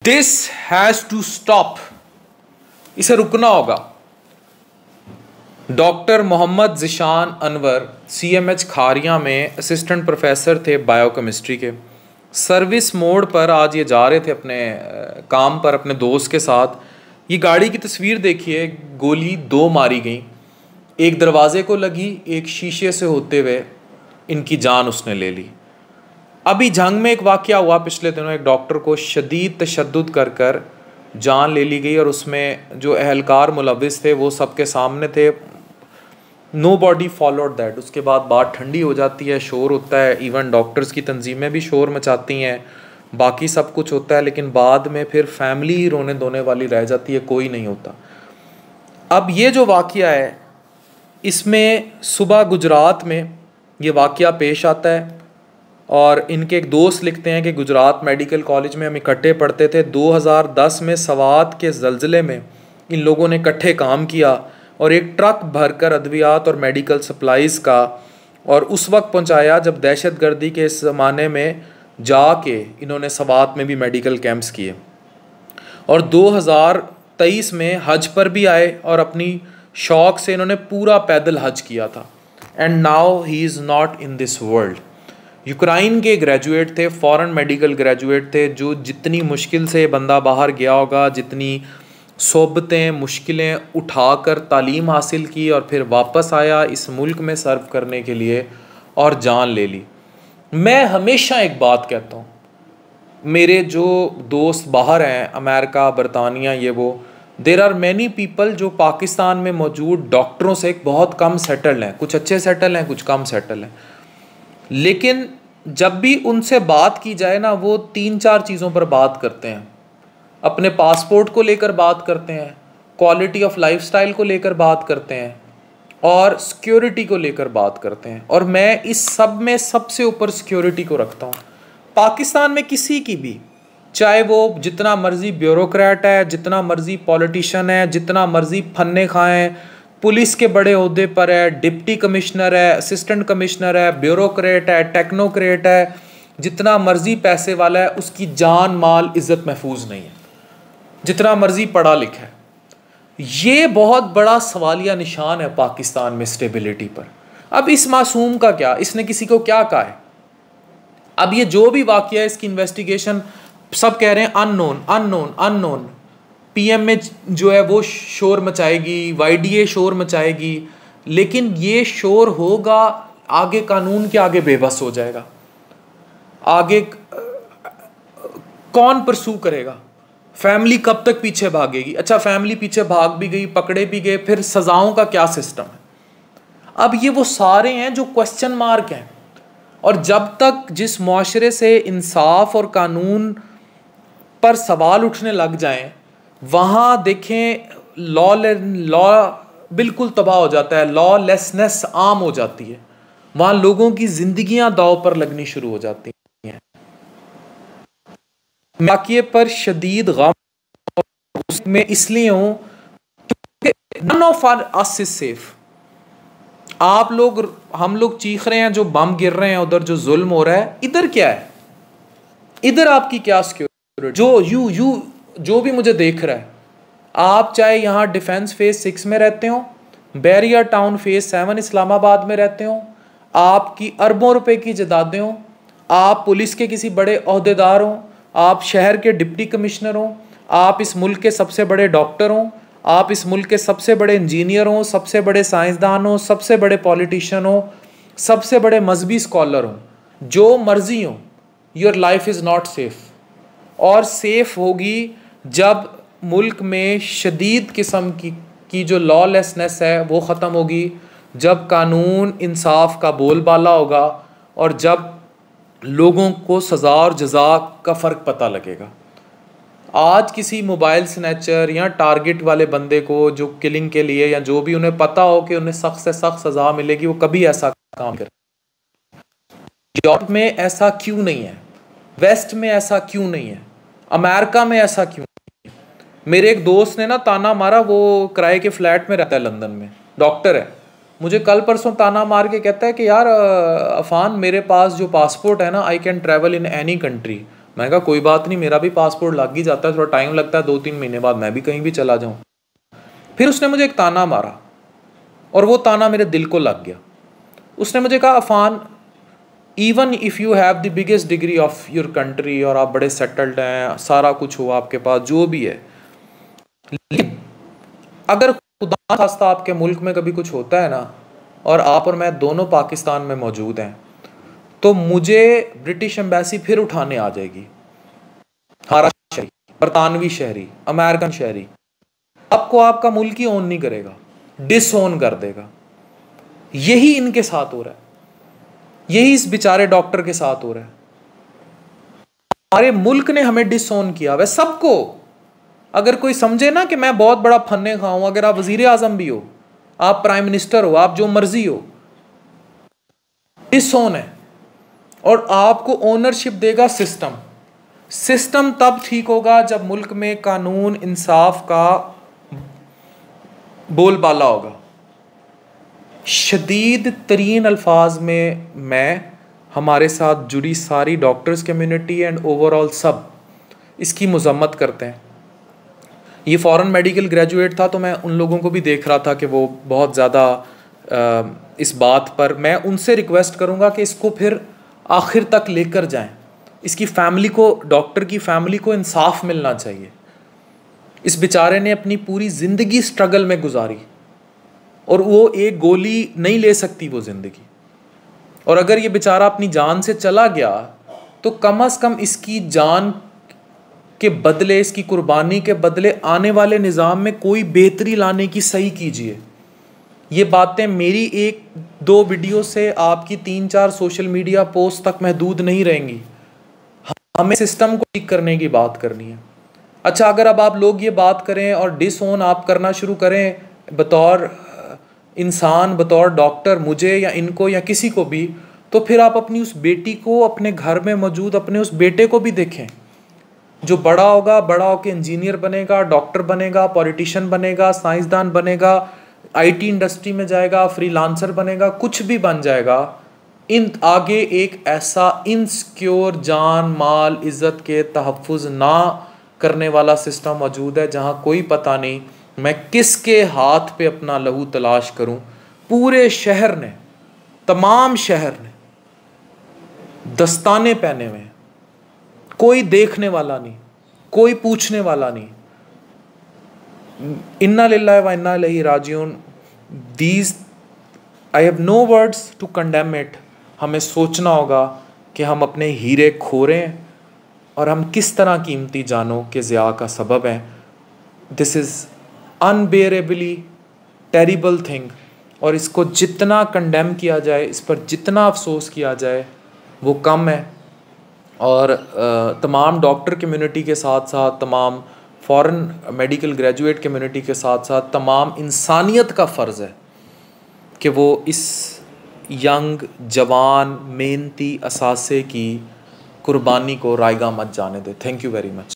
This has to stop. इसे रुकना होगा। डॉक्टर मोहम्मद ज़िशान अनवर CMH खारिया में असिस्टेंट प्रोफेसर थे बायोकेमिस्ट्री के। सर्विस मोड पर आज ये जा रहे थे अपने काम पर अपने दोस्त के साथ। ये गाड़ी की तस्वीर देखिए, गोली 2 मारी गई, एक दरवाजे को लगी, एक शीशे से होते हुए इनकी जान उसने ले ली। अभी जंग में एक वाक़या हुआ पिछले दिनों, एक डॉक्टर को शदीद तशद्दुद कर जान ले ली गई और उसमें जो अहलकार मुलविस थे वो सबके सामने थे। Nobody followed that. उसके बाद बात ठंडी हो जाती है, शोर होता है, इवन डॉक्टर्स की तंजीमें भी शोर मचाती हैं, बाकी सब कुछ होता है, लेकिन बाद में फिर फैमिली ही रोने धोने वाली रह जाती है, कोई नहीं होता। अब ये जो वाक़या है, इसमें सुबह गुजरात में ये वाक़या पेश आता है और इनके एक दोस्त लिखते हैं कि गुजरात मेडिकल कॉलेज में हम इकट्ठे पढ़ते थे। 2010 में सवात के ज़लज़ले में इन लोगों ने इकट्ठे काम किया और एक ट्रक भरकर अद्वियात और मेडिकल सप्लाईज़ का और उस वक्त पहुंचाया जब दहशतगर्दी के इस ज़माने में जाके इन्होंने सवात में भी मेडिकल कैंप्स किए। और 2023 में हज पर भी आए और अपनी शौक़ से इन्होंने पूरा पैदल हज किया था। And now he is not in this world. Ukraine के ग्रेजुएट थे, फॉरेन मेडिकल ग्रेजुएट थे, जो जितनी मुश्किल से बंदा बाहर गया होगा, जितनी सोबतें मुश्किलें उठाकर तालीम हासिल की और फिर वापस आया इस मुल्क में सर्व करने के लिए और जान ले ली। मैं हमेशा एक बात कहता हूँ, मेरे जो दोस्त बाहर हैं, अमेरिका, बरतानिया, ये वो, देर आर मैनी पीपल जो पाकिस्तान में मौजूद डॉक्टरों से बहुत कम सेटल्ड हैं। कुछ अच्छे सेटल हैं, कुछ कम सेटल हैं, लेकिन जब भी उनसे बात की जाए ना, वो 3-4 चीज़ों पर बात करते हैं। अपने पासपोर्ट को लेकर बात करते हैं, क्वालिटी ऑफ लाइफस्टाइल को लेकर बात करते हैं और सिक्योरिटी को लेकर बात करते हैं। और मैं इस सब में सबसे ऊपर सिक्योरिटी को रखता हूँ। पाकिस्तान में किसी की भी, चाहे वो जितना मर्जी ब्यूरोक्रेट है, जितना मर्जी पॉलिटिशियन है, जितना मर्जी फन्ने खाएँ, पुलिस के बड़े ओहदे पर है, डिप्टी कमिश्नर है, असिस्टेंट कमिश्नर है, ब्यूरोक्रेट है, टेक्नोक्रेट है, जितना मर्जी पैसे वाला है, उसकी जान माल इज़्ज़त महफूज नहीं है, जितना मर्जी पढ़ा लिखा है। ये बहुत बड़ा सवालिया निशान है पाकिस्तान में स्टेबिलिटी पर। अब इस मासूम का क्या, इसने किसी को क्या कहा है? अब ये जो भी वाक़या है, इसकी इन्वेस्टिगेशन सब कह रहे हैं अननोन अननोन अननोन। PM में जो है वो शोर मचाएगी, YDA शोर मचाएगी, लेकिन ये शोर होगा, आगे कानून के आगे बेबस हो जाएगा। आगे कौन परसू करेगा? फैमिली कब तक पीछे भागेगी? अच्छा, फैमिली पीछे भाग भी गई, पकड़े भी गए, फिर सजाओं का क्या सिस्टम है? अब ये वो सारे हैं जो क्वेश्चन मार्क हैं। और जब तक जिस मुआशरे से इंसाफ और कानून पर सवाल उठने लग जाएं, वहाँ देखें लॉ बिल्कुल तबाह हो जाता है, लॉलेसनेस आम हो जाती है, वहाँ लोगों की जिंदगियां दांव पर लगनी शुरू हो जाती हैं। वाक़ये पर शदीद गम उसमें इसलिए हूँ क्योंकि none of us is safe. आप लोग, हम लोग चीख रहे हैं, जो बम गिर रहे हैं उधर, जो जुल्म हो रहा है, इधर क्या है? इधर आपकी क्या सिक्योरिटी? जो भी मुझे देख रहा है, आप चाहे यहाँ डिफेंस फेज 6 में रहते हो, बैरियर टाउन फेज 7 इस्लामाबाद में रहते हो, आपकी अरबों रुपए की जायदादें हो, आप पुलिस के किसी बड़े ओहदेदार हो, आप शहर के डिप्टी कमिश्नर हो, आप इस मुल्क के सबसे बड़े डॉक्टर हो, आप इस मुल्क के सबसे बड़े इंजीनियर हो, सबसे बड़े साइंसदान हो, सबसे बड़े पॉलिटिशियन हो, सबसे बड़े मजहबी स्कॉलर हो, जो मर्जी हो, your life is not safe. और सेफ होगी जब मुल्क में शदीद किस्म की जो लॉलेसनेस है वो ख़त्म होगी, जब कानून इंसाफ का बोलबाला होगा और जब लोगों को सज़ा और जज़ा का फ़र्क पता लगेगा। आज किसी मोबाइल स्नैचर या टारगेट वाले बंदे को जो किलिंग के लिए, या जो भी उन्हें पता हो कि उन्हें सख्त से सख्त सज़ा मिलेगी, वो कभी ऐसा काम करे। यूरोप में ऐसा क्यों नहीं है? वेस्ट में ऐसा क्यों नहीं है? अमेरिका में ऐसा क्यों नहीं है? मेरे एक दोस्त ने ना ताना मारा, वो किराए के फ्लैट में रहता है लंदन में, डॉक्टर है, मुझे कल परसों ताना मार के कहता है कि यार अफान, मेरे पास जो पासपोर्ट है ना, I can travel in any country, मैंने कहा कोई बात नहीं, मेरा भी पासपोर्ट लग ही जाता है, थोड़ा टाइम लगता है, 2-3 महीने बाद मैं भी कहीं भी चला जाऊँ। फिर उसने मुझे एक ताना मारा और वो ताना मेरे दिल को लग गया। उसने मुझे कहा, Afan, even if you have the biggest degree of your country और आप बड़े सेटल्ड हैं, सारा कुछ हो आपके पास, जो भी है, लेकिन अगर खुदा खास्ता आपके मुल्क में कभी कुछ होता है ना, और आप और मैं दोनों पाकिस्तान में मौजूद हैं, तो मुझे ब्रिटिश एम्बेसी फिर उठाने आ जाएगी। हमारा शहरी, बरतानवी शहरी, अमेरिकन शहरी आपको आपका मुल्क ही ओन नहीं करेगा, डिसओन कर देगा। यही इनके साथ हो रहा है, यही इस बेचारे डॉक्टर के साथ हो रहा है। हमारे मुल्क ने हमें डिसओन किया। वह सबको, अगर कोई समझे ना कि मैं बहुत बड़ा फन्ने खाऊं, अगर आप वजीर आजम भी हो, आप प्राइम मिनिस्टर हो, आप जो मर्जी हो, डिसओन है। और आपको ओनरशिप देगा सिस्टम। सिस्टम तब ठीक होगा जब मुल्क में कानून इंसाफ का बोलबाला होगा। शदीद तरीन अल्फाज में मैं, हमारे साथ जुड़ी सारी डॉक्टर्स कम्युनिटी एंड ओवरऑल सब इसकी मजम्मत करते हैं। ये फ़ॉरेन मेडिकल ग्रेजुएट था, तो मैं उन लोगों को भी देख रहा था कि वो बहुत ज़्यादा इस बात पर, मैं उनसे रिक्वेस्ट करूँगा कि इसको फिर आखिर तक लेकर जाएं। इसकी फैमिली को, डॉक्टर की फैमिली को इंसाफ मिलना चाहिए। इस बेचारे ने अपनी पूरी ज़िंदगी स्ट्रगल में गुजारी और वो एक गोली नहीं ले सकती वो ज़िंदगी। और अगर ये बेचारा अपनी जान से चला गया तो कम से कम इसकी जान के बदले, इसकी कुर्बानी के बदले आने वाले निज़ाम में कोई बेहतरी लाने की सही कीजिए। ये बातें मेरी 1-2 वीडियो से आपकी 3-4 सोशल मीडिया पोस्ट तक महदूद नहीं रहेंगी। हमें सिस्टम को ठीक करने की बात करनी है। अच्छा, अगर अब आप लोग ये बात करें और डिसओन आप करना शुरू करें बतौर इंसान, बतौर डॉक्टर, मुझे या इनको या किसी को भी, तो फिर आप अपनी उस बेटी को, अपने घर में मौजूद अपने उस बेटे को भी देखें जो बड़ा होगा, बड़ा होकर इंजीनियर बनेगा, डॉक्टर बनेगा, पॉलिटिशियन बनेगा, साइंसदान बनेगा, आईटी इंडस्ट्री में जाएगा, फ्रीलांसर बनेगा, कुछ भी बन जाएगा। इन आगे एक ऐसा इनसिक्योर, जान माल इज़्ज़त के तहफ़्फ़ुज़ ना करने वाला सिस्टम मौजूद है जहाँ कोई पता नहीं मैं किसके हाथ पे अपना लहू तलाश करूं। पूरे शहर ने, तमाम शहर ने दस्ताने पहने हुए हैं, कोई देखने वाला नहीं, कोई पूछने वाला नहीं। इन्ना लिल्लाहि व इन्ना इलैहि राजिऊन। These I have no words to condemn it. हमें सोचना होगा कि हम अपने हीरे खो रहे हैं और हम किस तरह कीमती जानों के ज़िया का सबब हैं। This is unbearably terrible thing. और इसको जितना कंडेम किया जाए, इस पर जितना अफसोस किया जाए वो कम है। और तमाम डॉक्टर कम्युनिटी के साथ साथ, तमाम फ़ॉरेन मेडिकल ग्रेजुएट कम्युनिटी के साथ साथ तमाम इंसानियत का फ़र्ज़ है कि वो इस यंग, जवान, मेहनती असासे की कुर्बानी को रायगा मत जाने दे। Thank you very much.